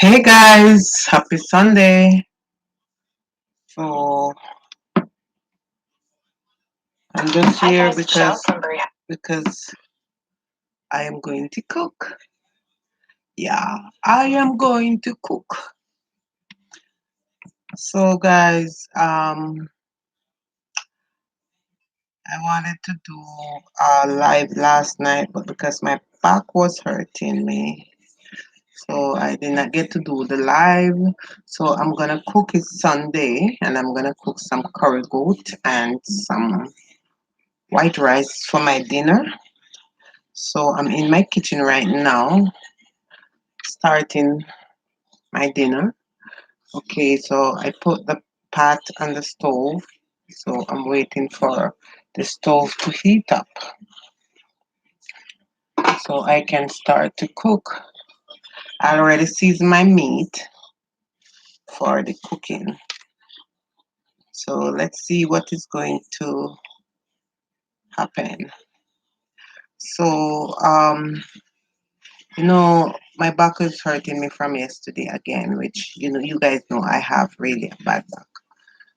Hey guys, happy Sunday. So I'm just here because I am going to cook. Yeah, I am going to cook. So guys, I wanted to do a live last night, but because my back was hurting me, so I did not get to do the live. So I'm gonna cook it Sunday, and I'm gonna cook some curry goat and some white rice for my dinner. So I'm in my kitchen right now, starting my dinner. Okay, so I put the pot on the stove. So I'm waiting for the stove to heat up so I can start to cook. I already seasoned my meat for the cooking. So let's see what is going to happen. So, my back is hurting me from yesterday again, which, you guys know I have really a bad back.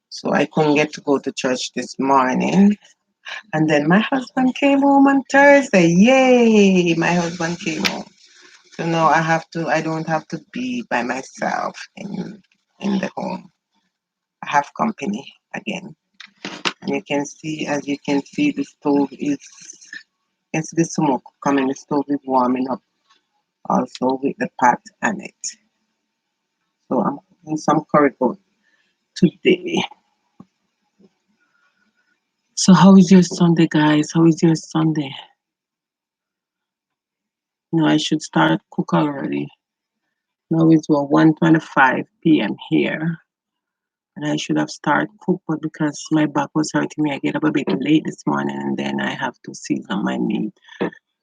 So I couldn't get to go to church this morning. And then my husband came home on Thursday. Yay! My husband came home. So now I don't have to be by myself in the home. I have company again. And as you can see, the stove is, it's the smoke coming. The stove is warming up also with the pot on it. So I'm cooking some curry goat today. So how is your Sunday, guys? How is your Sunday? I should start cook already. Now it's 1:25 p.m. here, and I should have started cook, but because my back was hurting me, I get up a bit late this morning, and then I have to season my meat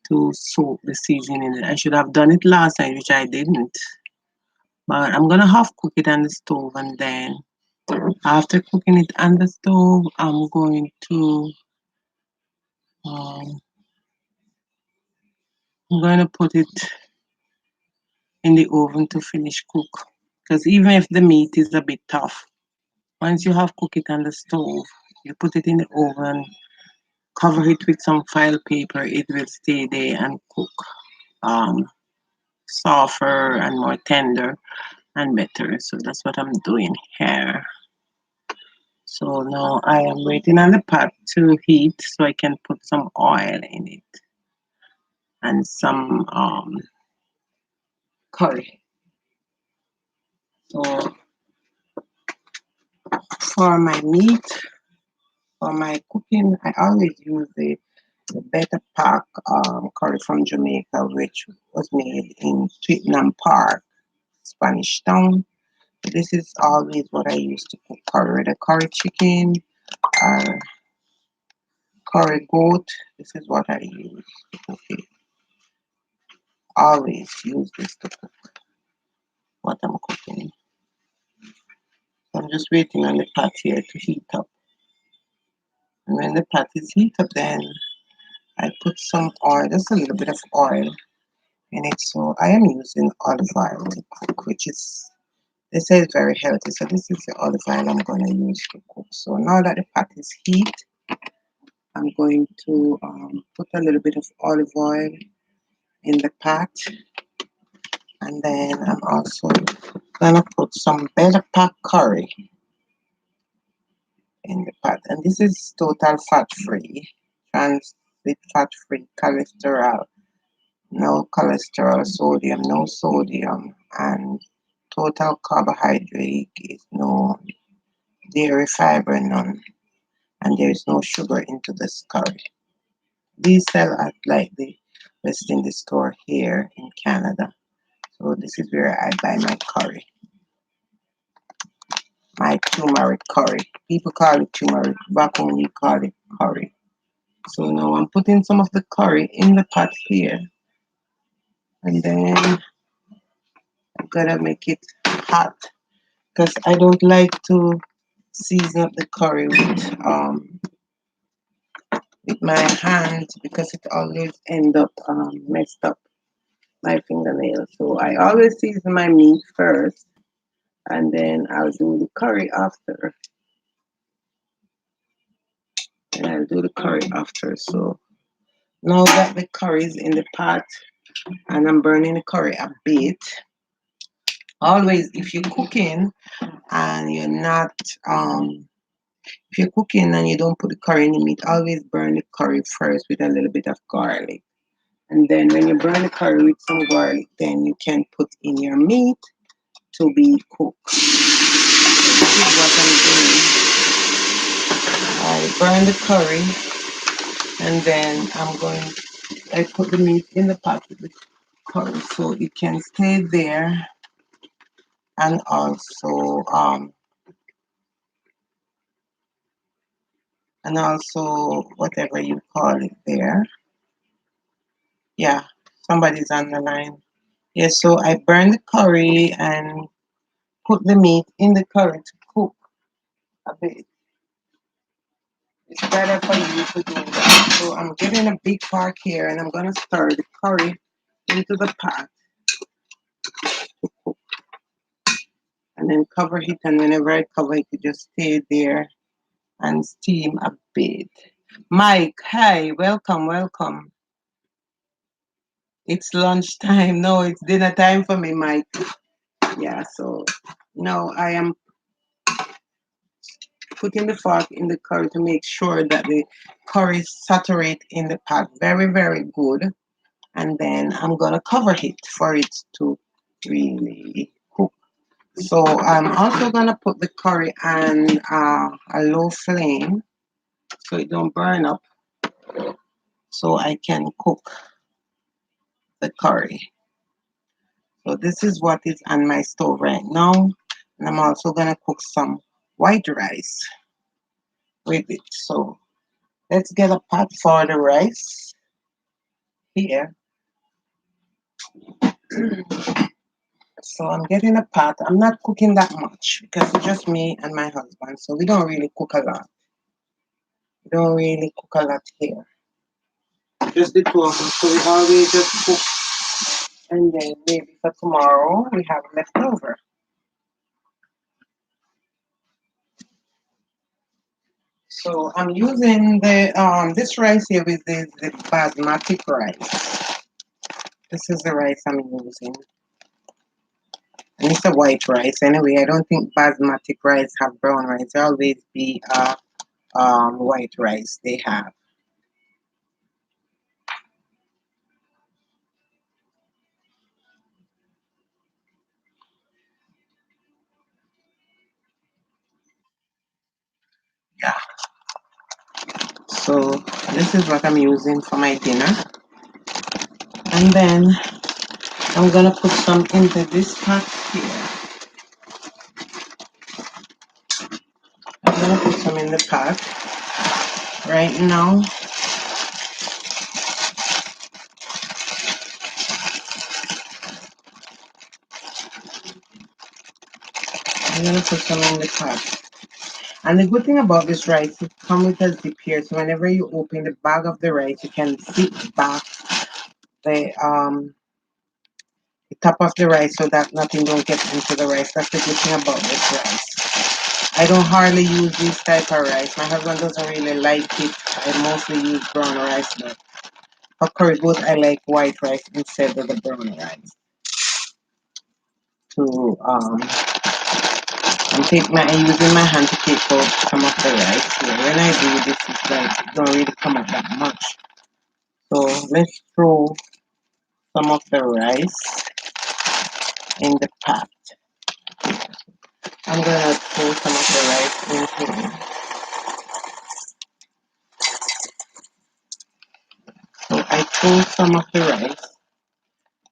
to soak the seasoning in it. I should have done it last night, which I didn't. But I'm gonna half cook it on the stove, and then after cooking it on the stove, um, I'm going to put it in the oven to finish cook. Because even if the meat is a bit tough, once you have cooked it on the stove, you put it in the oven, cover it with some file paper, it will stay there and cook um, softer and more tender and better. So that's what I'm doing here. So now I am waiting on the pot to heat so I can put some oil in it and some curry. So for my meat, for my cooking, I always use the Better Park curry from Jamaica, which was made in Twickenham Park, Spanish Town. This is always what I use to cook curry. The curry chicken or curry goat. This is what I use to cook it. Always use this to cook what I'm cooking. So I'm just waiting on the pot here to heat up. And when the pot is heat up, then I put some oil, just a little bit of oil in it. So I am using olive oil to cook, which is, they say it's very healthy. So this is the olive oil I'm going to use to cook. So now that the pot is heat, I'm going to put a little bit of olive oil in the pot. And then I'm also going to put some Better Pack curry in the pot. And this is total fat free, trans with fat free, cholesterol, no cholesterol, sodium, no sodium, and total carbohydrate is no dairy fiber, none, and there is no sugar into this curry. These sell at like the West Indies store here in Canada. So this is where I buy my curry, my turmeric curry. People call it turmeric. Back home we call it curry. So now I'm putting some of the curry in the pot here, and then I'm gonna make it hot because I don't like to season up the curry with my hands because it always end up messed up. my fingernails. So I always season my meat first, and then I'll do the curry after. And I'll do the curry after. So now that the curry is in the pot and I'm burning the curry a bit, always if you're cooking and you're not if you're cooking and you don't put the curry in the meat, always burn the curry first with a little bit of garlic. And then when you burn the curry with some garlic, then you can put in your meat to be cooked. This is what I'm doing. I burn the curry and then I put the meat in the pot with the curry so it can stay there and also whatever you call it there. Yeah, somebody's on the line. Yes, so I burn the curry and put the meat in the curry to cook a bit. It's better for you to do that. So I'm getting a big pot here and I'm gonna stir the curry into the pot and then cover it. And whenever I cover it, you just stay there and steam a bit. Mike, hi, welcome, welcome. It's lunchtime. No, it's dinner time for me, Mike. Yeah, so now I am putting the fork in the curry to make sure that the curry saturate in the pot very, very good. And then I'm gonna cover it for it to really cook. So I'm also gonna put the curry on a low flame so it don't burn up, so I can cook the curry. So this is what is on my stove right now, and I'm also gonna cook some white rice with it. So let's get a pot for the rice here. So I'm getting a pot. I'm not cooking that much because it's just me and my husband. So we don't really cook a lot. We don't really cook a lot here. Just the two of us. So we always just cook and then maybe for tomorrow we have leftover. So I'm using the this rice here with the basmati rice. This is the rice I'm using. And it's a white rice anyway. I don't think basmati rice have brown rice. They always be white rice they have. Yeah. So this is what I'm using for my dinner. And then I'm gonna put some into this pot here. I'm gonna put some in the pot right now. I'm gonna put some in the pot. And the good thing about this rice, it comes with a zip here. So whenever you open the bag of the rice, you can zip back the top of the rice so that nothing don't get into the rice. That's the good thing about this rice. I don't hardly use this type of rice. My husband doesn't really like it. I mostly use brown rice, but for curry goat, I like white rice instead of the brown rice. To I'm using my hand to take out some of the rice here. When I do this, it's like it don't really come out that much. So let's throw some of the rice in the pot. I'm gonna throw some of the rice in here. So I throw some of the rice,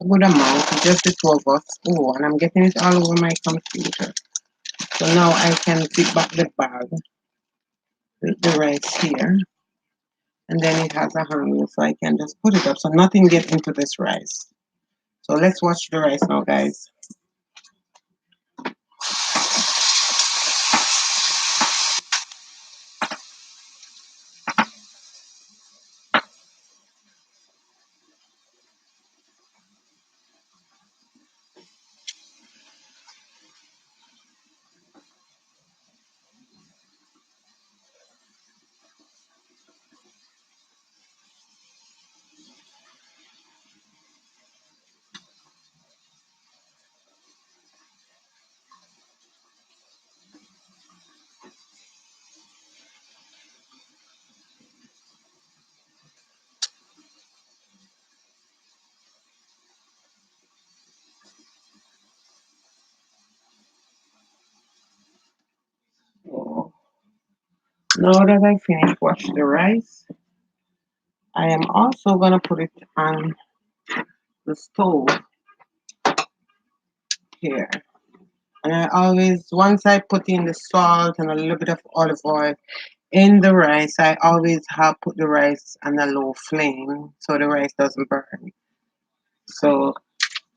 a good amount, just the two of us. Oh, and I'm getting it all over my computer. So now I can zip back the bag with the rice here. And then it has a handle, so I can just put it up so nothing gets into this rice. So let's watch the rice now, guys. Now that I finished wash the rice, I am also gonna put it on the stove here. And I always, once I put in the salt and a little bit of olive oil in the rice, I always have put the rice on a low flame so the rice doesn't burn. So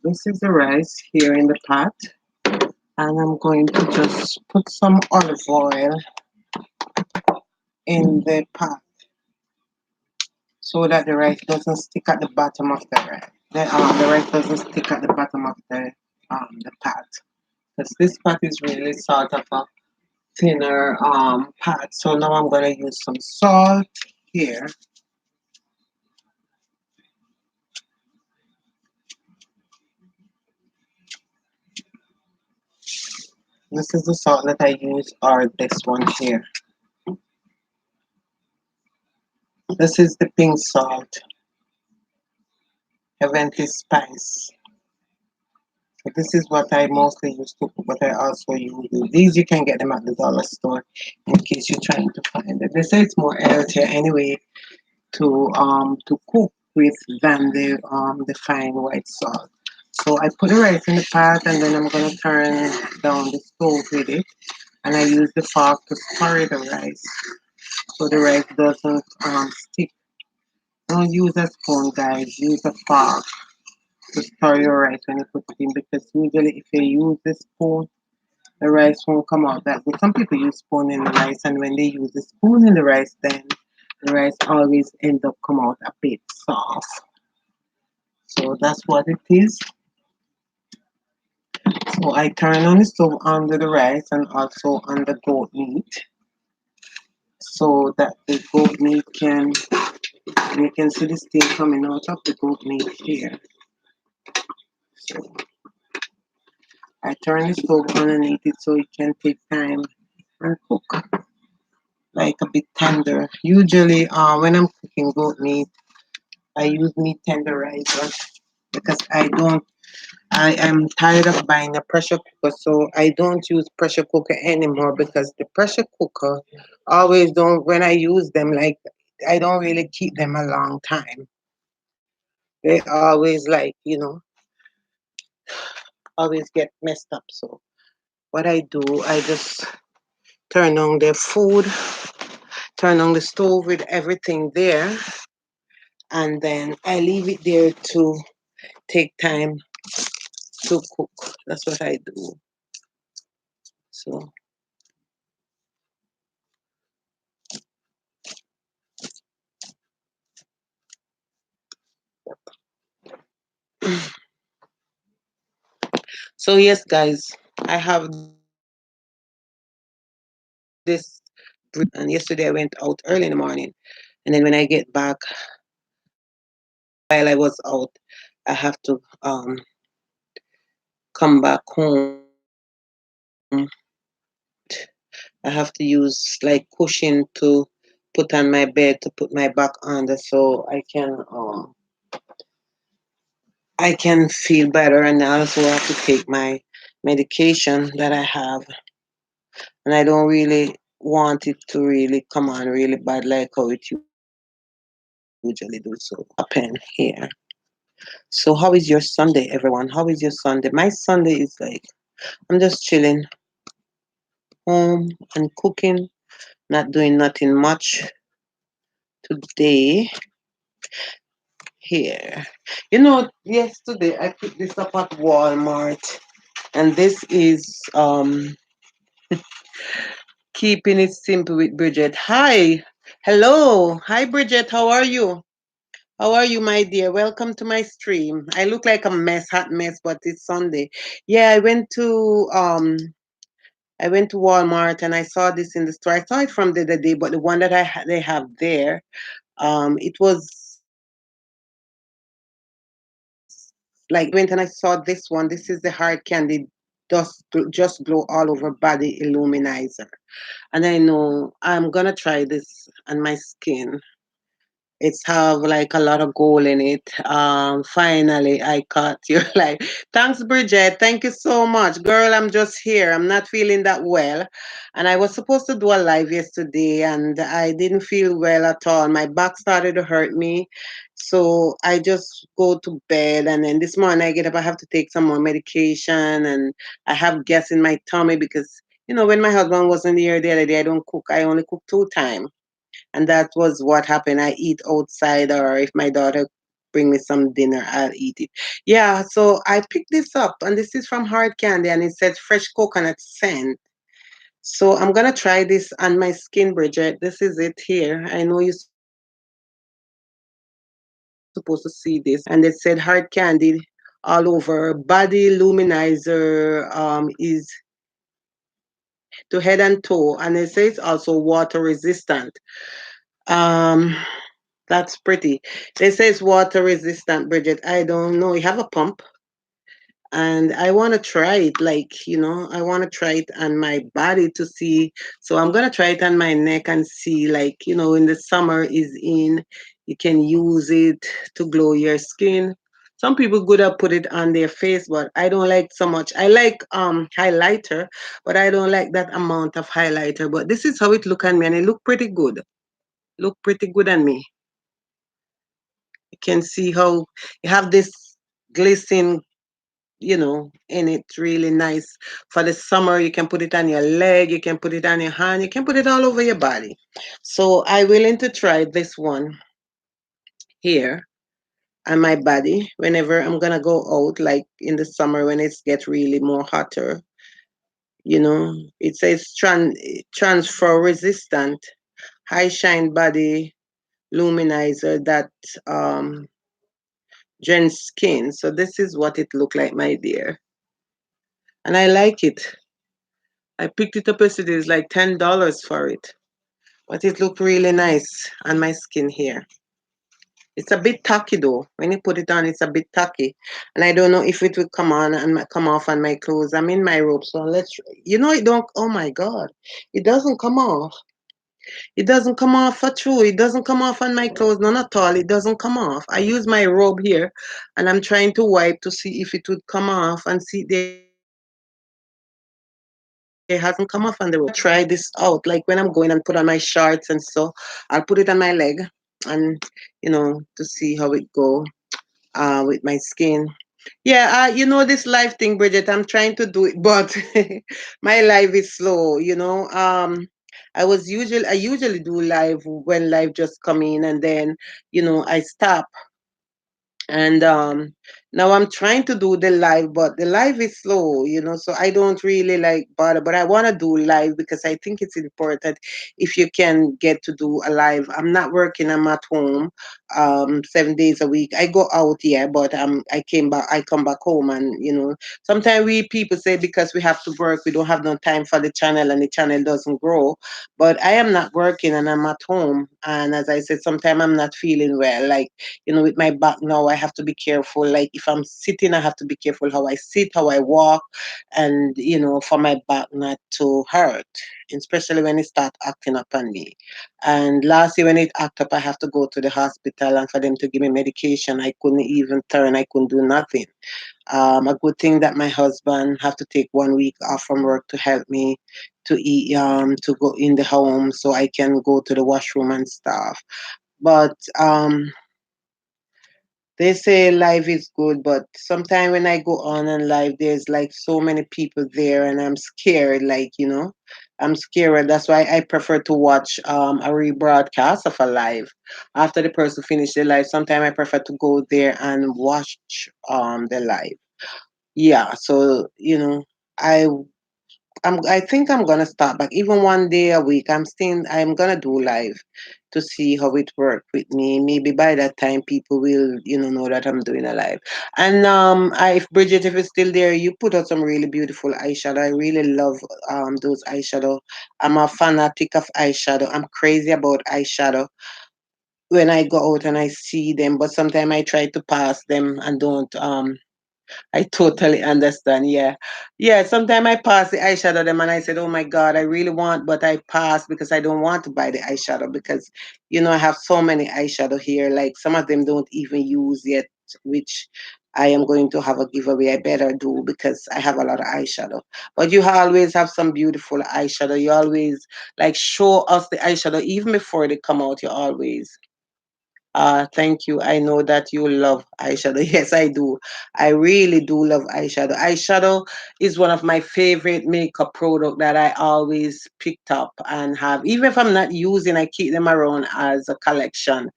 this is the rice here in the pot, and I'm going to just put some olive oil in the pot so that the rice doesn't stick at the bottom of the rice. The rice doesn't stick at the bottom of the pot. Because this pot is really sort of a thinner pot. So now I'm gonna use some salt here. This is the salt that I use, or this one here. This is the pink salt, Heavenly Spice. So this is what I mostly use to cook, but I also use these. You can get them at the dollar store in case you're trying to find it. They say it's more healthier anyway to cook with than the fine white salt. So I put the rice in the pot and then I'm gonna turn down the stove with it, and I use the fork to stir the rice so the rice doesn't stick. Don't use a spoon, guys. Use a fork to stir your rice when you put it in, because usually if you use the spoon, the rice won't come out that good. Some people use spoon in the rice, and when they use the spoon in the rice, then the rice always end up come out a bit soft. So that's what it is. So I turn on the stove under the rice and also on the goat meat, so that the goat meat can, you can see the steam coming out of the goat meat here. So I turn the stove underneath it so it can take time and cook like a bit tender. Usually, when I'm cooking goat meat, I use meat tenderizer because I am tired of buying a pressure cooker, so I don't use pressure cooker anymore because the pressure cooker always don't, when I use them, like I don't really keep them a long time. They always like, always get messed up. So what I do, I just turn on the food, turn on the stove with everything there, and then I leave it there to take time to cook. That's what I do. So so yes, guys, I have this and yesterday I went out early in the morning, and then when I get back, while I was out, I have to come back home. I have to use like cushion to put on my bed to put my back under so I can feel better, and I also have to take my medication that I have, and I don't really want it to really come on really bad like how it usually do. So happen here. So how is your Sunday, everyone? How is your Sunday? My Sunday is like I'm just chilling home and cooking, not doing nothing much today here. Yesterday I picked this up at Walmart, and this is keeping it simple with Bridget. Hi. Hello. Hi Bridget, how are you? How are you, my dear? Welcome to my stream. I look like a mess, hot mess, but it's Sunday. Yeah, I went to Walmart and I saw this in the store. I saw it from the other day, but the one that they have there, it was like went and I saw this one. This is the hard candy just glow all over body illuminizer, and I know I'm gonna try this on my skin. It's have like a lot of gold in it. Finally I caught your live. Thanks, Bridget. Thank you so much. Girl, I'm just here. I'm not feeling that well. And I was supposed to do a live yesterday and I didn't feel well at all. My back started to hurt me. So I just go to bed and then this morning I get up, I have to take some more medication and I have gas in my tummy because when my husband wasn't here the other day, I don't cook. I only cook 2 times. And that was what happened. I eat outside, or if my daughter bring me some dinner, I'll eat it. Yeah, so I picked this up, and this is from Hard Candy, and it says fresh coconut scent. So I'm gonna try this on my skin, Bridget. This is it here. I know you're supposed to see this, and it said Hard Candy all over. Body luminizer is to head and toe, and it says also water resistant. Um, That's pretty. It says water resistant, Bridget. I don't know. You have a pump, and I want to try it. I want to try it on my body to see. So I'm gonna try it on my neck and see. In the summer is in, you can use it to glow your skin. Some people good at put it on their face, but I don't like so much. I like highlighter, but I don't like that amount of highlighter. But this is how it look on me, and it look pretty good. Look pretty good on me. You can see how you have this glisten, and it's really nice for the summer. You can put it on your leg, you can put it on your hand, you can put it all over your body. So I willing to try this one here on my body whenever I'm gonna go out, like in the summer when it's get really more hotter. It says transfer resistant, high shine body luminizer that um Jen skin. So this is what it looked like, my dear. And I like it. I picked it up yesterday. It's like $10 for it. But it looked really nice on my skin here. It's a bit tacky though. When you put it on, it's a bit tacky. And I don't know if it will come on and come off on my clothes. I'm in my robe, so it don't, oh my God. It doesn't come off. It doesn't come off for true. It doesn't come off on my clothes, none at all. It doesn't come off. I use my robe here and I'm trying to wipe to see if it would come off and see there hasn't come off on the robe. So I'm gonna try this out. Like when I'm going and put on my shorts and so I'll put it on my leg and to see how it go with my skin. Yeah, this live thing, Bridget, I'm trying to do it, but my live is slow, I usually do live when live just come in and then, I stop and now I'm trying to do the live, but the live is slow, so I don't really like bother. But I want to do live because I think it's important if you can get to do a live. I'm not working, I'm at home 7 days a week. I go out, yeah, but I come back home and sometimes we people say because we have to work, we don't have no time for the channel and the channel doesn't grow. But I am not working and I'm at home. And as I said, sometimes I'm not feeling well. Like with my back now, I have to be careful. Like if I'm sitting, I have to be careful how I sit, how I walk, and for my back not to hurt, especially when it start acting up on me. And last year when it act up, I have to go to the hospital and for them to give me medication. I couldn't even turn. I couldn't do nothing. A good thing that my husband have to take 1 week off from work to help me to eat, to go in the home so I can go to the washroom and stuff. But they say live is good, but sometimes when I go on and live, there's like so many people there, and I'm scared. I'm scared. That's why I prefer to watch a rebroadcast of a live after the person finish the live. Sometimes I prefer to go there and watch the live. Yeah, so I I think I'm gonna start back even 1 day a week. I'm gonna do live to see how it work with me. Maybe by that time people will know that I'm doing a live. And if Bridget, if it's still there, you put out some really beautiful eyeshadow. I really love those eyeshadow. I'm a fanatic of eyeshadow. I'm crazy about eyeshadow when I go out and I see them, but sometimes I try to pass them and don't. I totally understand. Yeah. Yeah. Sometimes I pass the eyeshadow them and I said, oh my God, I really want, but I pass because I don't want to buy the eyeshadow because, I have so many eyeshadow here. Like some of them don't even use yet, which I am going to have a giveaway. I better do because I have a lot of eyeshadow. But you always have some beautiful eyeshadow. You always like show us the eyeshadow even before they come out. You always thank you. I know that you love eyeshadow. Yes, I do. I really do love eyeshadow. Eyeshadow is one of my favorite makeup product that I always picked up and have. Even if I'm not using, I keep them around as a collection,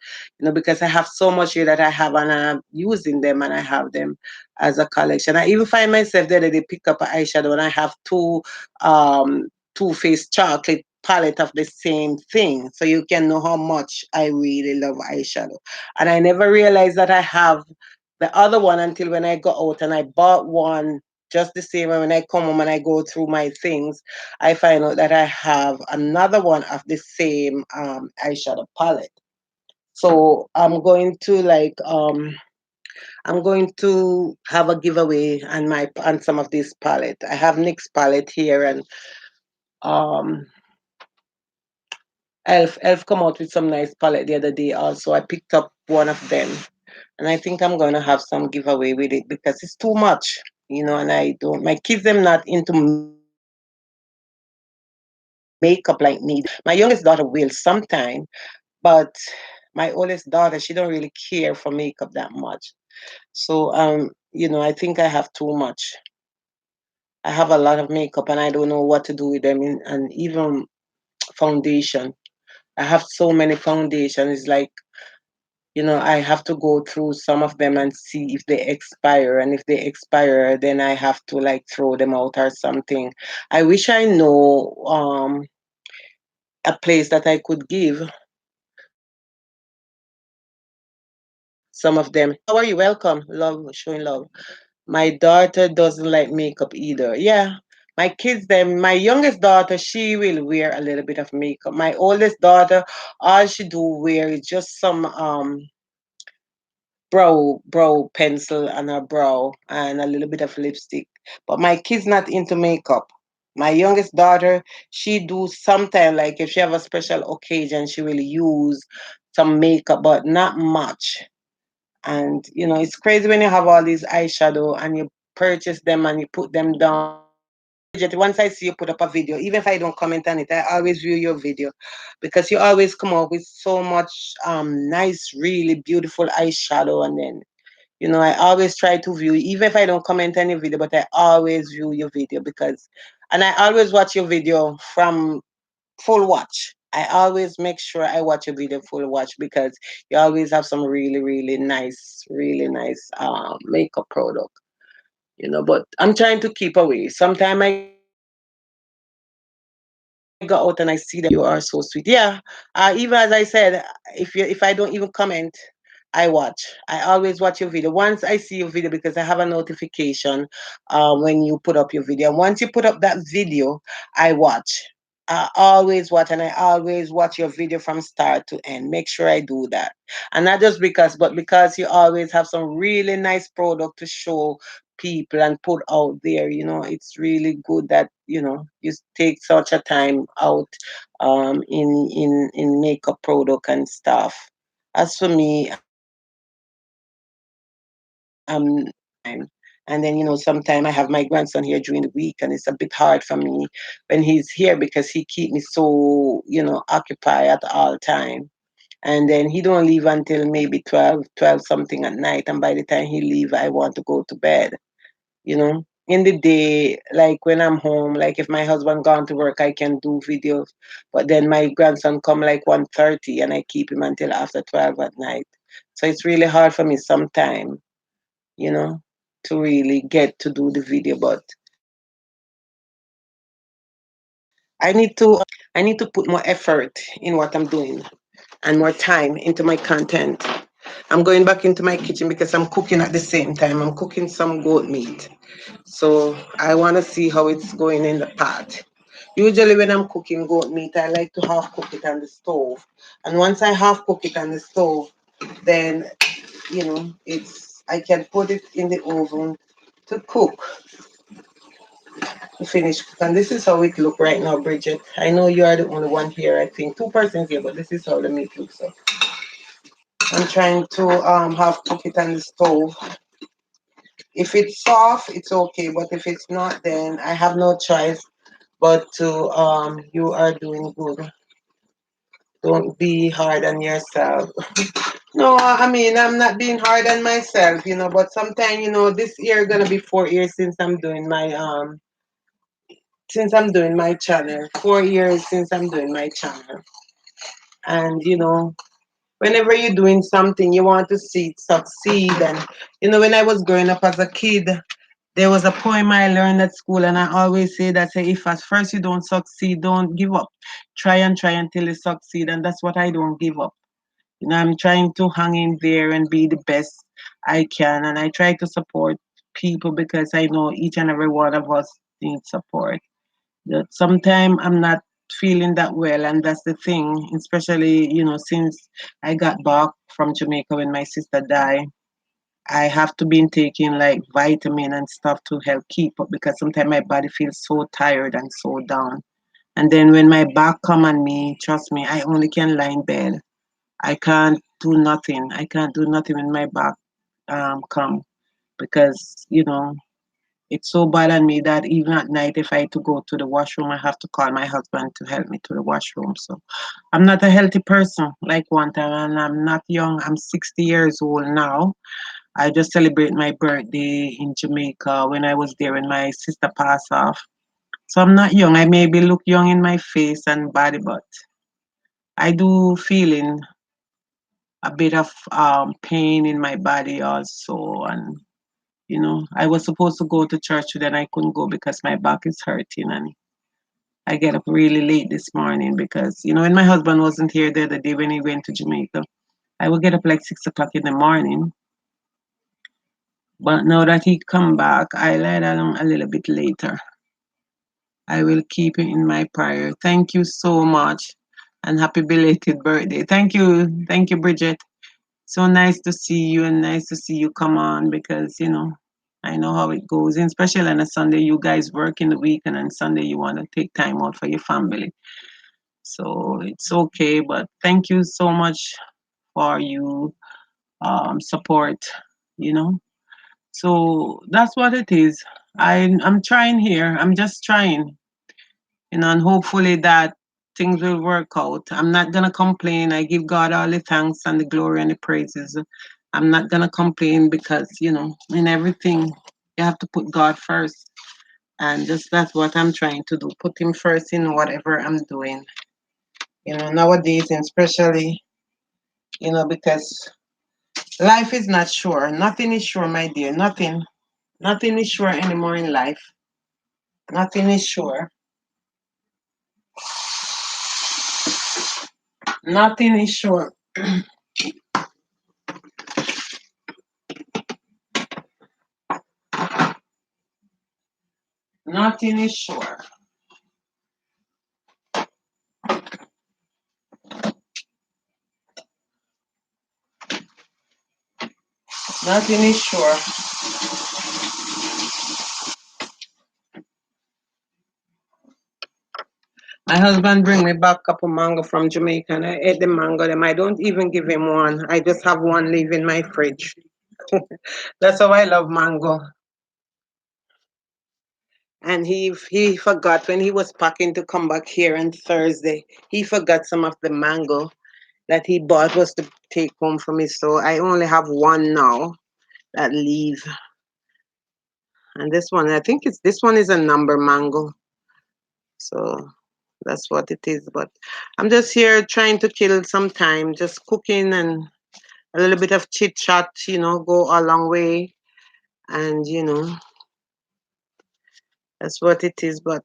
because I have so much here that I have and I'm using them and I have them as a collection. I even find myself there that they pick up an eyeshadow and I have um Too Faced chocolate palette of the same thing. So you can know how much I really love eyeshadow. And I never realized that I have the other one until when I got out and I bought one just the same. And when I come home and I go through my things, I find out that I have another one of the same eyeshadow palette. So I'm going to have a giveaway on some of this palette. I have NYX palette here and um Elf come out with some nice palette the other day also. I picked up one of them and I think I'm gonna have some giveaway with it because it's too much, and I don't my kids them not into makeup like me. My youngest daughter will sometime, but my oldest daughter, she don't really care for makeup that much. So I think I have too much. I have a lot of makeup and I don't know what to do with them and even foundation. I have so many foundations. It's like, I have to go through some of them and see if they expire. And if they expire, then I have to like throw them out or something. I wish I know a place that I could give some of them. How are you? Welcome. Love, showing love. My daughter doesn't like makeup either. Yeah. My kids, them, my youngest daughter, she will wear a little bit of makeup. My oldest daughter, all she do wear is just some brow pencil on her brow and a little bit of lipstick. But my kid's not into makeup. My youngest daughter, she do sometime like if she have a special occasion, she will use some makeup, but not much. And it's crazy when you have all these eyeshadow and you purchase them and you put them down. Bridget, once I see you put up a video, even if I don't comment on it, I always view your video because you always come up with so much nice, really beautiful eyeshadow. And then, I always try to view, even if I don't comment on your video, but I always view your video and I always watch your video from full watch. I always make sure I watch a video full watch because you always have some really nice makeup product. But I'm trying to keep away. Sometimes I go out and I see them and I'm like, you are so sweet. Yeah. Even as I said, if I don't even comment, I watch. I always watch your video. Once I see your video because I have a notification when you put up your video. Once you put up that video, I watch. I always watch and I always watch your video from start to end. Make sure I do that. And not just because, but because you always have some really nice product to show people and put out there. It's really good that, you take such a time out in makeup product and stuff. As for me, time. And then, sometimes I have my grandson here during the week, and it's a bit hard for me when he's here because he keep me so, occupied at all time. And then he don't leave until maybe 12 something at night. And by the time he leave, I want to go to bed. In the day, like when I'm home, like if my husband gone to work, I can do videos. But then my grandson come like 1:30 and I keep him until after 12 at night. So it's really hard for me sometimes, you know, to really get to do the video. But I need to put more effort in what I'm doing and more time into my content. I'm going back into my kitchen because I'm cooking at the same time. I'm cooking some goat meat. So I want to see how it's going in the pot. Usually when I'm cooking goat meat, I like to half cook it on the stove. And once I half cook it on the stove, then it's I can put it in the oven to cook, to finish cook. And this is how it look right now, Bridget. I know you are the only one here. I think two persons here, but this is how the meat looks. So I'm trying to have cook it on the stove. If it's soft, it's okay. But if it's not, then I have no choice but to you are doing good. Don't be hard on yourself. No, I mean I'm not being hard on myself, but sometimes, this year gonna be 4 years since I'm doing my channel. 4 years since I'm doing my channel. And whenever you're doing something, you want to see it succeed. And when I was growing up as a kid, there was a poem I learned at school, and I always say that, say, if at first you don't succeed, don't give up. Try and try until you succeed. And that's what I don't give up. I'm trying to hang in there and be the best I can. And I try to support people because I know each and every one of us needs support. That sometimes I'm not feeling that well, and that's the thing, especially, since I got back from Jamaica when my sister died. I have to be taking like vitamin and stuff to help keep up because sometimes my body feels so tired and so down. And then when my back come on me, trust me, I only can lie in bed. I can't do nothing. I can't do nothing when my back come because it's so bad on me that even at night if I had to go to the washroom, I have to call my husband to help me to the washroom. So I'm not a healthy person like one time, and I'm not young. I'm 60 years old now. I just celebrate my birthday in Jamaica when I was there when my sister passed off. So I'm not young. I maybe look young in my face and body, but I do feeling a bit of pain in my body also. And I was supposed to go to church, then I couldn't go because my back is hurting, and I get up really late this morning because when my husband wasn't here the other day when he went to Jamaica, I would get up like 6 o'clock in the morning. But now that he come back, I lie down a little bit later. I will keep it in my prayer. Thank you so much, and happy belated birthday. Thank you, Bridget. So nice to see you, and nice to see you come on because I know how it goes. And especially on a Sunday, you guys work in the week, and on Sunday you want to take time out for your family. So it's okay, but thank you so much for you support. You know, so that's what it is. I'm trying here. I'm just trying. And hopefully that things will work out. I'm not gonna complain. I give God all the thanks and the glory and the praises. I'm not gonna complain because in everything you have to put God first, and just that's what I'm trying to do. Put Him first in whatever I'm doing. Nowadays, and especially because life is not sure. Nothing is sure, my dear. Nothing is sure anymore in life. Nothing is sure. Nothing is sure. Nothing is sure. Nothing is sure. My husband bring me back a couple mango from Jamaica, and I ate the mango. Them I don't even give him one. I just have one leave in my fridge. That's how I love mango. And he forgot when he was packing to come back here on Thursday. He forgot some of the mango that he bought was to take home for me. So I only have one now that leave. And this one, I think this one is a number mango. So that's what it is. But I'm just here trying to kill some time, just cooking and a little bit of chit chat, go a long way. And, that's what it is. But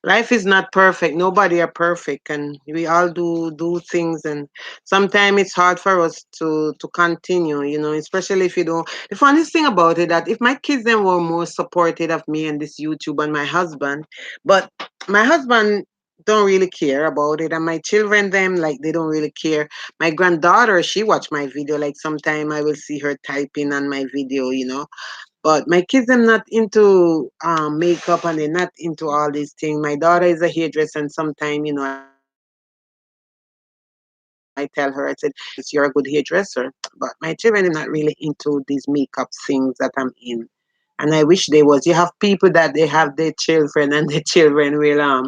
life is not perfect. Nobody are perfect. And we all do things. And sometimes it's hard for us to continue, especially if you don't. The funniest thing about it that if my kids then were more supportive of me and this YouTube and my husband, but my husband don't really care about it, and my children them like they don't really care. My granddaughter, she watch my video, like sometime I will see her typing on my video, you know. But my kids them not into makeup, and they're not into all these things. My daughter is a hairdresser, and sometime, you know, I tell her, I said, you're a good hairdresser, but my children are not really into these makeup things that I'm in. And I wish they was. You have people that they have their children, and their children will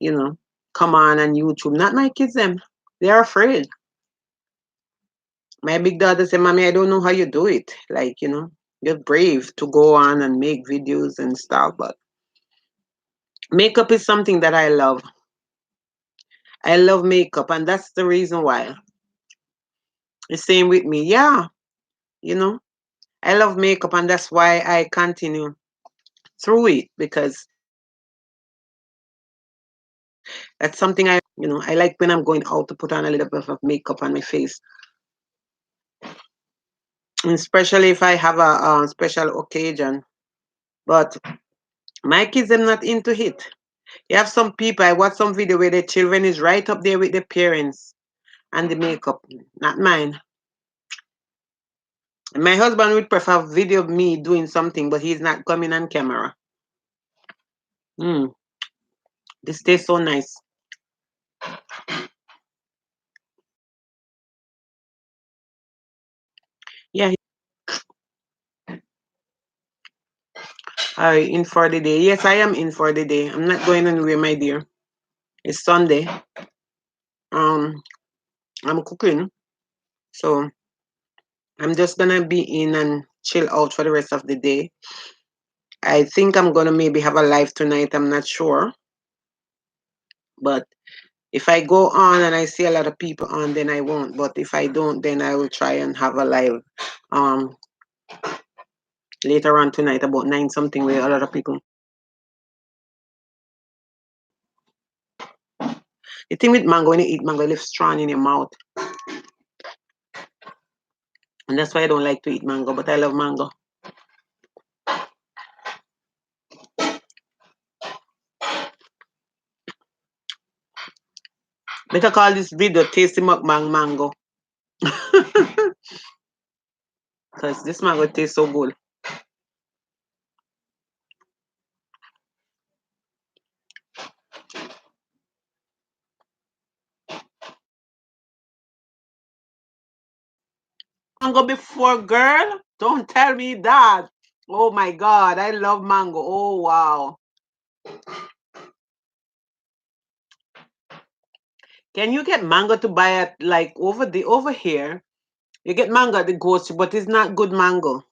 you know, come on YouTube. Not my kids them. They're afraid. My big daughter said, Mommy, I don't know how you do it. Like, you know, you're brave to go on and make videos and stuff, but makeup is something that I love. I love makeup, and that's the reason why. The same with me. Yeah, you know, I love makeup, and that's why I continue through it, because that's something I love. You know, I like when I'm going out to put on a little bit of makeup on my face, and especially if I have a special occasion. But my kids, I'm not into it. You have some people, I watch some video where the children is right up there with the parents and the makeup. Not mine. My husband would prefer video of me doing something, but he's not coming on camera. Mm, this tastes so nice. Yeah, I in for the day. Yes, I am in for the day. I'm not going anywhere, my dear. It's Sunday. Um, I'm cooking, so I'm just gonna be in and chill out for the rest of the day. I think I'm gonna maybe have a live tonight. I'm not sure, but if I go on and I see a lot of people on, then I won't. But if I don't, then I will try and have a live um later on tonight about 9 something where a lot of people. The thing with mango, when you eat mango, it leaves strong in your mouth. And that's why I don't like to eat mango, but I love mango. Better call this video Tasty Mukbang Mango. Because this mango tastes so good. Mango before, girl? Don't tell me that. Oh my God, I love mango. Oh wow. Can you get mango to buy it like over here? You get mango at the grocery, but it's not good mango.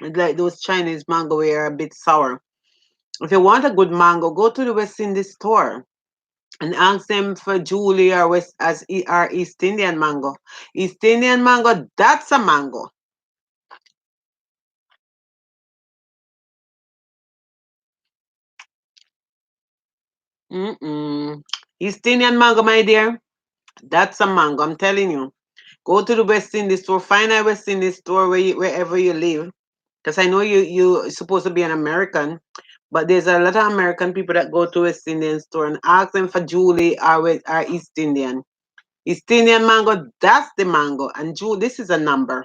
It's like those Chinese mango where are a bit sour. If you want a good mango, go to the West Indies store and ask them for Julie or or East Indian mango. East Indian mango, that's a mango. Mm-mm. East Indian mango, my dear, that's a mango. I'm telling you. Go to the West Indies store. Find a West Indies store wherever you live. Because I know you supposed to be an American, but there's a lot of American people that go to West Indian store and ask them for Julie or East Indian. East Indian mango, that's the mango. And Julie, this is a number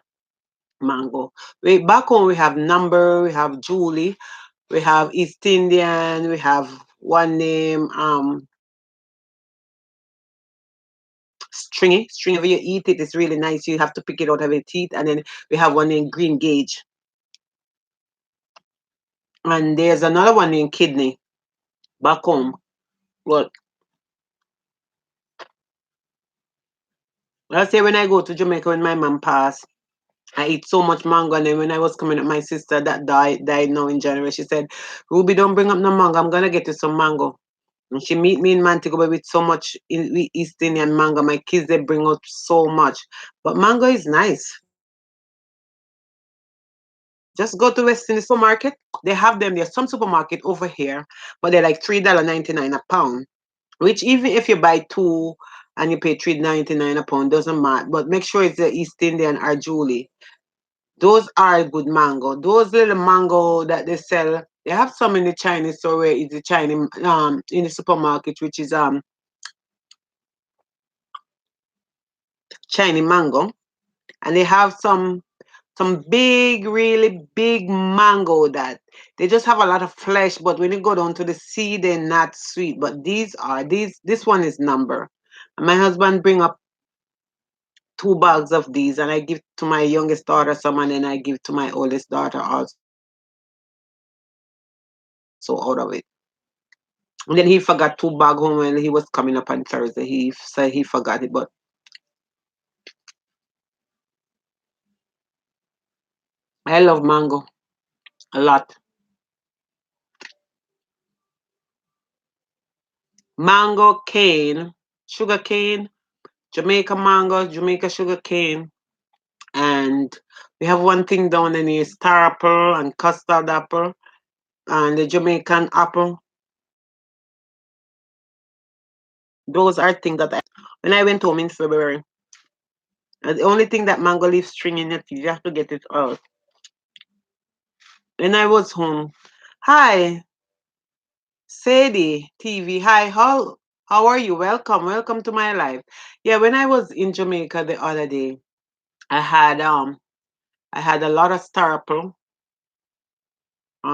mango. Back home we have number, we have Julie, we have East Indian, we have one name stringy. Stringy, whenever you eat it, it's really nice. You have to pick it out of your teeth. And then we have one named Green Gauge. And there's another one named Kidney back home. But I'll say when I go to Jamaica when my mom passed, I eat so much mango. And then when I was coming up, my sister that died now in January, she said, Ruby, don't bring up no mango. I'm gonna get you some mango. And she meet me in Montego Bay with so much East Indian mango. My kids they bring out so much. But mango is nice. Just go to West Indies supermarket. They have them. There's some supermarket over here, but they're like $3.99 a pound. Which even if you buy two and you pay $3.99 a pound, doesn't matter. But make sure it's the East Indian or Julie. Those are good mango. Those little mango that they sell, They have some in the Chinese store where it's the Chinese in the supermarket, which is Chinese mango, and they have some big, really big mango that they just have a lot of flesh, but when you go down to the seed, they're not sweet. But this one is number. And my husband bring up 2 bags of these, and I give to my youngest daughter some, and then I give to my oldest daughter also out of it. And then he forgot 2 bag home when he was coming up on Thursday. He said he forgot it, but I love mango a lot. Mango cane, sugar cane, Jamaica mango, Jamaica sugar cane, and we have one thing down in here, star apple and custard apple, and the Jamaican apple. Those are things that when I went home in February, the only thing that mango leaf string in it, you have to get it out. When I was home, hi, Sadie TV, hi, how are you? Welcome to my life. Yeah, when I was in Jamaica the other day, I had um I had a lot of star apple,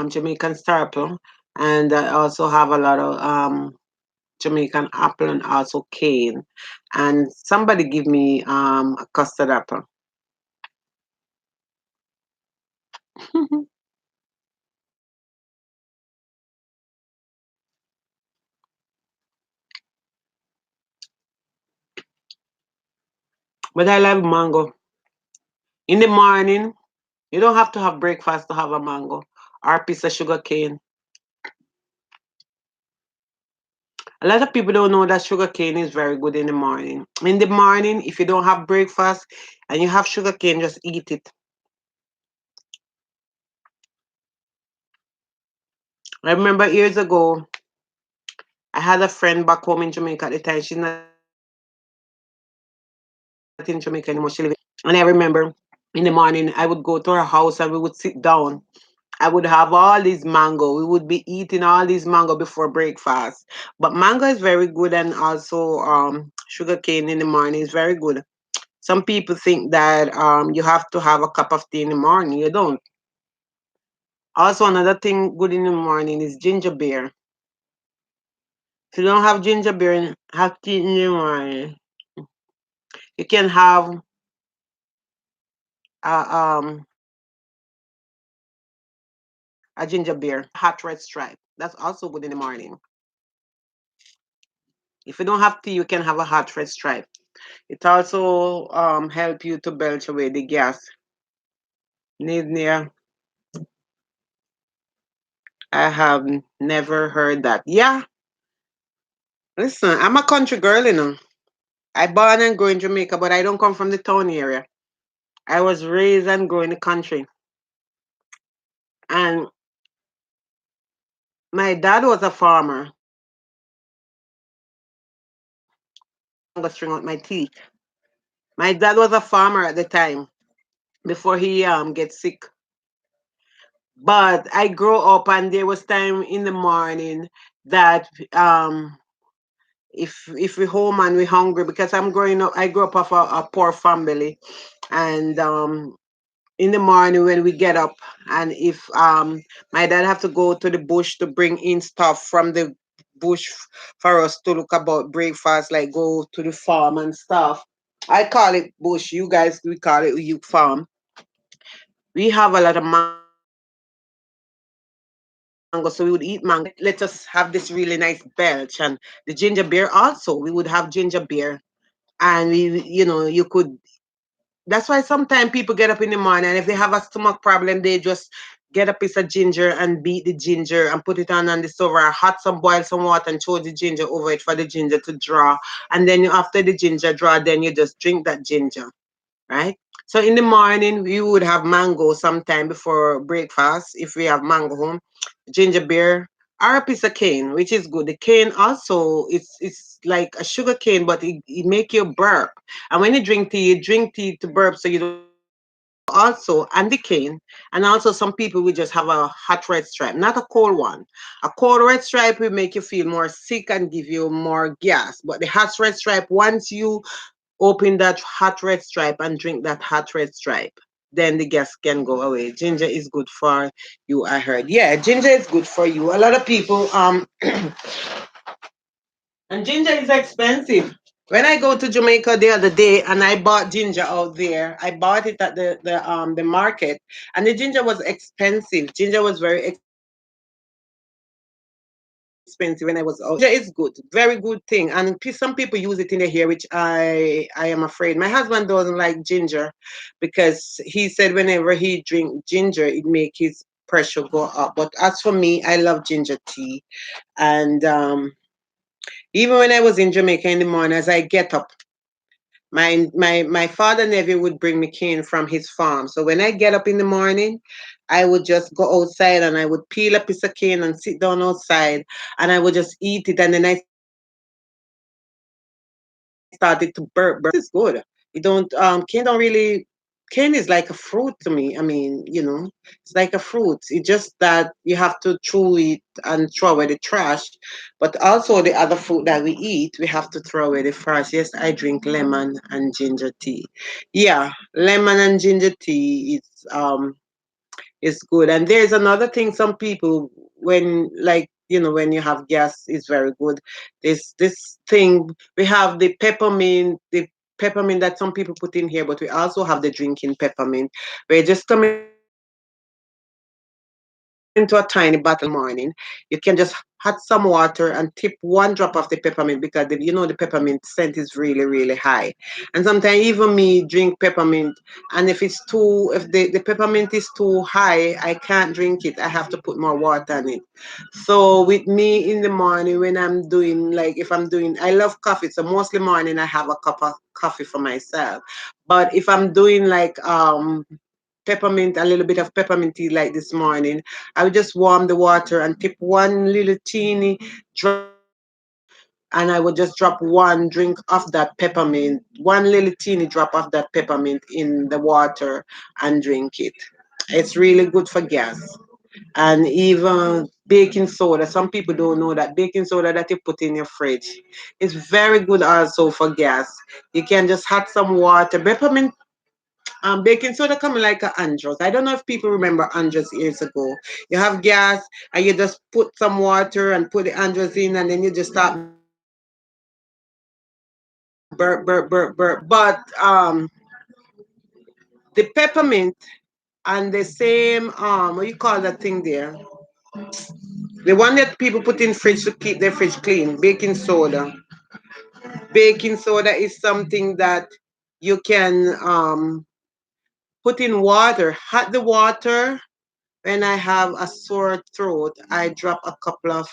Jamaican star apple, and I also have a lot of Jamaican apple and also cane. And somebody give me a custard apple. But I love mango. In the morning, you don't have to have breakfast to have a mango or a piece of sugar cane. A lot of people don't know that sugar cane is very good in the morning. In the morning, if you don't have breakfast and you have sugar cane, just eat it. I remember years ago, I had a friend back home in Jamaica at the time. She's not in Jamaica anymore. She lives in Canada. And I remember in the morning, I would go to her house and we would sit down. I would have all these mango. We would be eating all these mango before breakfast. But mango is very good, and also sugar cane in the morning is very good. Some people think that you have to have a cup of tea in the morning. You don't. Also, another thing good in the morning is ginger beer. If you don't have ginger beer, have tea in the morning. You can have a a ginger beer, hot red stripe. That's also good in the morning. If you don't have tea, you can have a hot red stripe. It also help you to belch away the gas. Near, I have never heard that. Yeah, listen, I'm a country girl, you know. I born and grew in Jamaica, but I don't come from the town area. I was raised and grew in the country. And my dad was a farmer. I'm gonna string out my teeth. My dad was a farmer at the time before he get sick. But I grew up and there was time in the morning that if we home and we hungry because I grew up of a poor family, and in the morning when we get up, and if my dad have to go to the bush to bring in stuff from the bush for us to look about breakfast, like go to the farm and stuff. I call it bush, you guys we call it you farm. We have a lot of mango, so we would eat mango. So my dad would let us have this really nice belch, and the ginger beer also. We would have ginger beer, and you could. That's why sometimes people get up in the morning, and if they have a stomach problem, they just get a piece of ginger and beat the ginger and put it on the stove or hot some boil some water and throw the ginger over it for the ginger to draw. And then after the ginger draw, then you just drink that ginger, right? So in the morning, we would have mango sometime before breakfast if we have mango home, ginger beer, or a piece of cane, which is good. The cane also it's like a sugar cane, but it make you burp. And when you drink tea to burp so you don't have to cough. also, and the cane, and also some people will just have a hot red stripe, not a cold one. A cold red stripe will make you feel more sick and give you more gas. But the hot red stripe, once you open that hot red stripe and drink that hot red stripe, then the gas can go away. Ginger is good for you, I heard. Yeah, ginger is good for you. A lot of people and ginger is expensive. When I go to Jamaica the other day and I bought ginger out there, I bought it at the market, and the ginger was expensive. Ginger was very expensive when I was out there. Ginger is good, very good thing, and some people use it in their hair, which I am afraid. My husband doesn't like ginger because he said whenever he drink ginger, it make his pressure go up. But as for me, I love ginger tea, and even when I was in Jamaica in the morning, as I get up, my father never would bring me cane from his farm. So when I get up in the morning, I would just go outside and I would peel a piece of cane and sit down outside and I would just eat it, and then I started to burp. This is good. You don't cane don't really cane is like a fruit to me. I mean, it's like a fruit. It's just that you have to chew it and throw away the trash. But also the other fruit that we eat, we have to throw away the trash. Yes, I drink lemon and ginger tea. Yeah, lemon and ginger tea is good. And there's another thing some people, when like when you have gas, is very good. This thing, we have the peppermint that some people put in here, but we also have the drinking peppermint, where you just come into a tiny bottle in the morning. You can just hot some water and tip one drop of the peppermint, because the peppermint scent is really, really high. And sometimes even me drink peppermint, and if the peppermint is too high, I can't drink it. I have to put more water on it. So with me in the morning, when I'm doing, like if I'm doing, I love coffee. So mostly morning I have a cup of coffee for myself. But if I'm doing like peppermint, a little bit of peppermint tea like this morning, I would just warm the water and tip one little teeny drop, and I would just drop one drink of that peppermint, one little teeny drop of that peppermint in the water and drink it. It's really good for gas. And even baking soda, some people don't know that baking soda that you put in your fridge is very good also for gas. You can just add some water. Peppermint baking soda come like a Andros. I don't know if people remember Andros years ago. You have gas and you just put some water and put the Andros in, and then you just start burp, burp, burp, burp. But the peppermint and the same what you call that thing there? The one that people put in fridge to keep their fridge clean, baking soda. Baking soda is something that you can put in water, hot the water. When I have a sore throat, I drop a couple of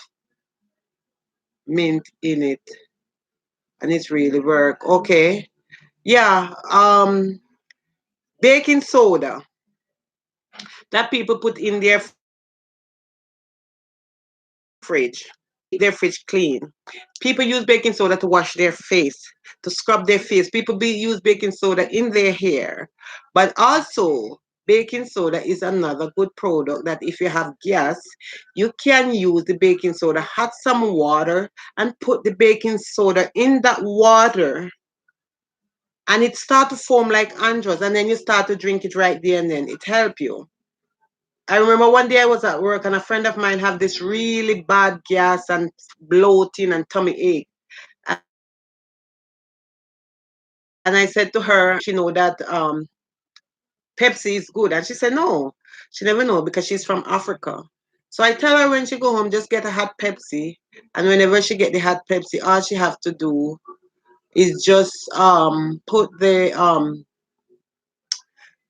mint in it, and it really work. Okay. Yeah, baking soda that people put in their fridge to keep their fridge clean. People use baking soda to wash their face, to scrub their face. People use baking soda in their hair. But also, baking soda is another good product that if you have gas, you can use the baking soda, hot some water, and put the baking soda in that water, and it start to form like andros, and then you start to drink it right there and then it help you. I remember one day I was at work and a friend of mine have this really bad gas and bloating and tummy ache. And I said to her, she know that Pepsi is good. And she said no, she never know because she's from Africa. So I tell her when she go home, just get a hot Pepsi. And whenever she get the hot Pepsi, all she have to do is just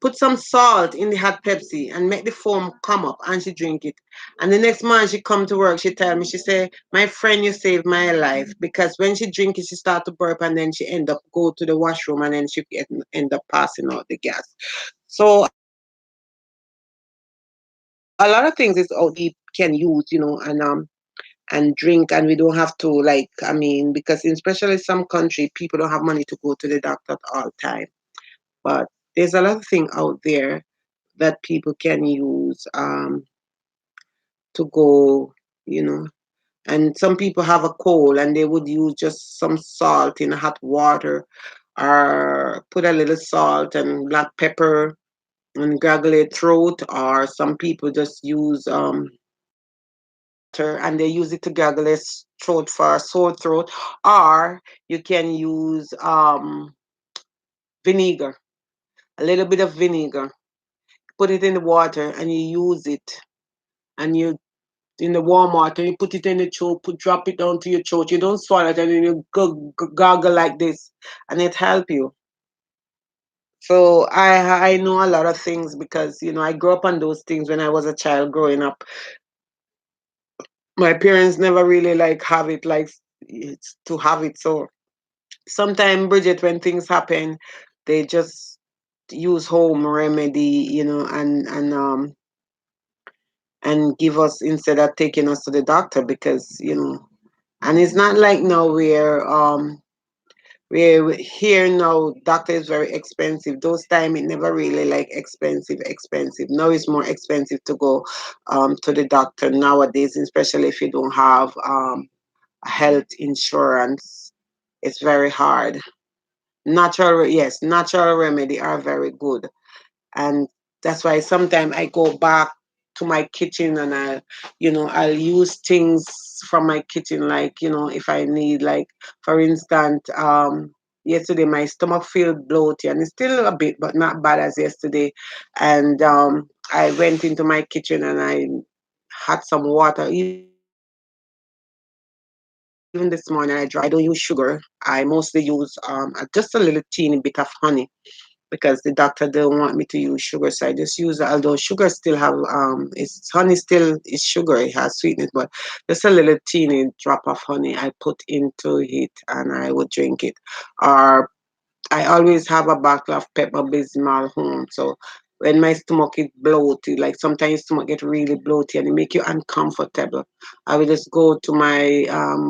put some salt in the hot Pepsi and make the foam come up, and she drink it. And the next morning she come to work, she tell me, she say, my friend, you saved my life. Because when she drink it, she start to burp, and then she end up go to the washroom, and then she end up passing out the gas. So a lot of things is out there can use, and drink, and we don't have to, like, I mean, because in especially some country people don't have money to go to the doctor at all time. But there's a lot of thing out there that people can use to go, you know. And some people have a cold and they would use just some salt in hot water or put a little salt and black pepper and gargle their throat, or some people just use water and they use it to gargle their throat for a sore throat, or you can use vinegar, a little bit of vinegar, put it in the water and you use it, and you in the warm water, you put it in the throat, drop it down to your throat. You don't swallow it, and then you gargle like this, and it help you. So I know a lot of things because I grew up on those things when I was a child growing up. My parents never really like have it like it's to have it. So sometimes Bridget, when things happen, they just use home remedy, and give us instead of taking us to the doctor because and it's not like now we're here now doctor is very expensive. Those time it never really like expensive. Now it's more expensive to go to the doctor nowadays, especially if you don't have health insurance. It's very hard. Natural remedy are very good, and that's why sometimes I go back to my kitchen and I'll use things from my kitchen, like if I need, like, for instance, yesterday my stomach feel bloated and it's still a bit but not bad as yesterday, and I went into my kitchen and I had some water. Even this morning I drank some water. I don't use sugar. I mostly use just a little teeny bit of honey because the doctor don't want me to use sugar. So I just use, although sugar still have it's honey still is sugar, it has sweetness, but just a little teeny drop of honey I put into it and I would drink it. Or I always have a bottle of Pepto Bismol home. So when my stomach is bloated, like sometimes your stomach get really bloated and it make you uncomfortable, I will just go to my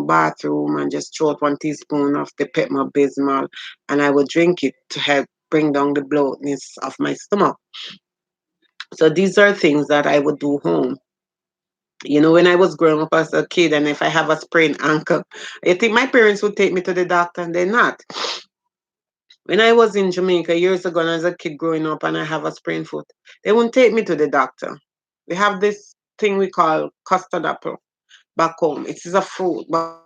bathroom and just throw out 1 teaspoon of the Pepto Bismol and I will drink it to help bring down the bloatness of my stomach. So these are things that I would do home. When I was growing up as a kid, and if I have a sprained ankle, I think my parents would take me to the doctor, and they're not. When I was in Jamaica years ago and as a kid growing up and I have a sprained foot, they wouldn't take me to the doctor. We have this thing we call custard apple back home. It is a fruit, but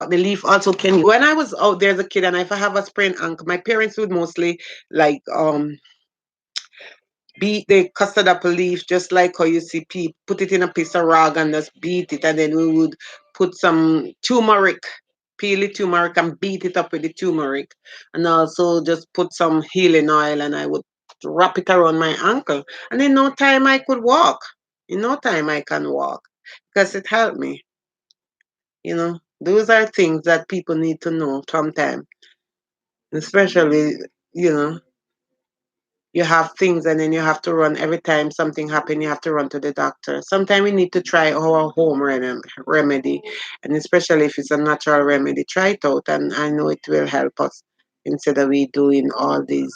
the leaf also can use it. When I was out there as a kid and if I have a sprained ankle, my parents would mostly like beat the custard apple leaf just like how you see people put it in a piece of rag and just beat it, and then we would put some turmeric, peel the turmeric and beat it up with the turmeric, and also just put some healing oil and I would wrap it around my ankle, and in no time I could walk. In no time I can walk because it helped me. Those are things that people need to know sometimes, especially you know you have things and then you have to run every time something happen, you have to run to the doctor. Sometimes we need to try our home remedy, and especially if it's a natural remedy, try it out, and I know it will help us instead of we doing all these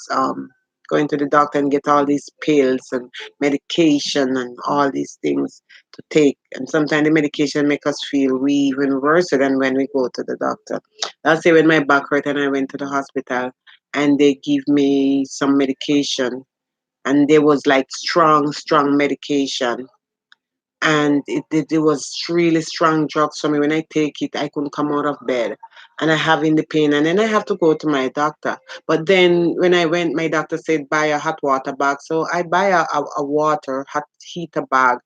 going to the doctor and get all these pills and medication and all these things to take, and sometimes the medication make us feel we even worse than when we go to the doctor. I'll say when my back hurt and I went to the hospital and they give me some medication, and there was like strong medication, and it was really strong drugs for me. When I take it I couldn't come out of bed and I having the pain, and then I have to go to my doctor. But then when I went, my doctor said buy a hot water bag, so I buy a water hot heater bag,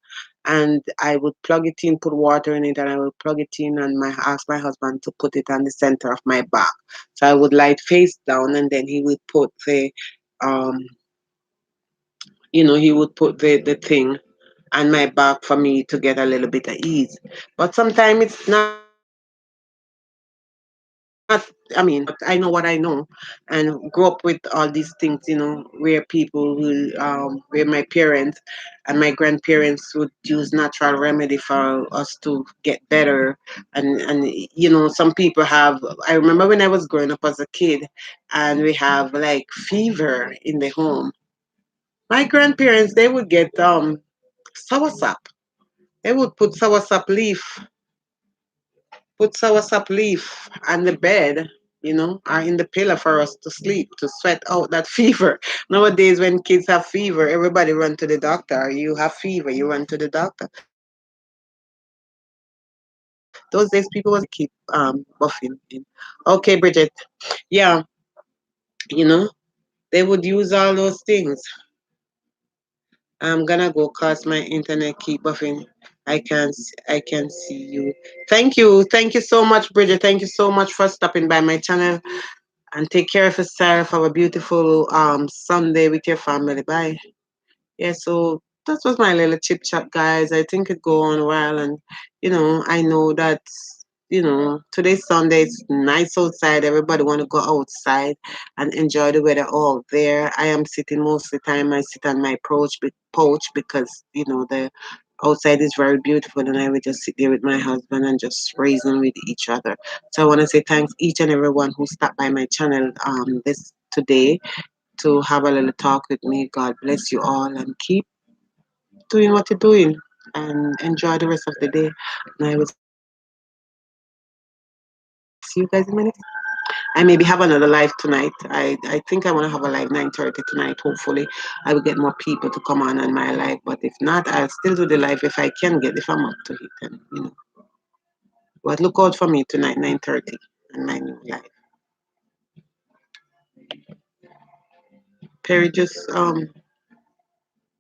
and I would plug it in, put water in it, and I would plug it in and my ask my husband to put it on the center of my back. So I would lie face down, and then he would put um the thing on my back for me to get a little bit of ease. But sometimes it's not easy. Sometimes it's not easy. I mean, but I know what I know, and grew up with all these things, where people will, where my parents and my grandparents would use natural remedy for us to get better, and some people have. I remember when I was growing up as a kid, and we have like fever in the home. My grandparents, they would get soursop. They would put soursop leaf on the bed, or in the pillow for us to sleep, to sweat out that fever. Nowadays, when kids have fever, everybody run to the doctor. You have fever, you run to the doctor. Those days, people was keep buffing. Okay, Bridget. Yeah, you know, they would use all those things. I'm gonna go cause my internet keep buffing. I can see you. Thank you so much, Bridget. Thank you so much for stopping by my channel. And take care of yourself. Have a beautiful Sunday with your family. Bye. Yeah, so that was my little chip chat, guys. I think it go on well, and I know that today's Sunday. It's nice outside. Everybody want to go outside and enjoy the weather all there. I am sitting most of the time. I sit on my porch because the outside is very beautiful, and I would just sit there with my husband and just reason with each other. So I want to say thanks each and everyone who stopped by my channel this today to have a little talk with me. God bless you all and keep doing what you're doing and enjoy the rest of the day. And I will see you guys in my next video. I maybe have another live tonight. I think I want to have a live 9:30 tonight. Hopefully, I will get more people to come on my live. But if not, I'll still do the live if I can get, if I'm up to it. But look out for me tonight, 9:30, and my new live. Perry just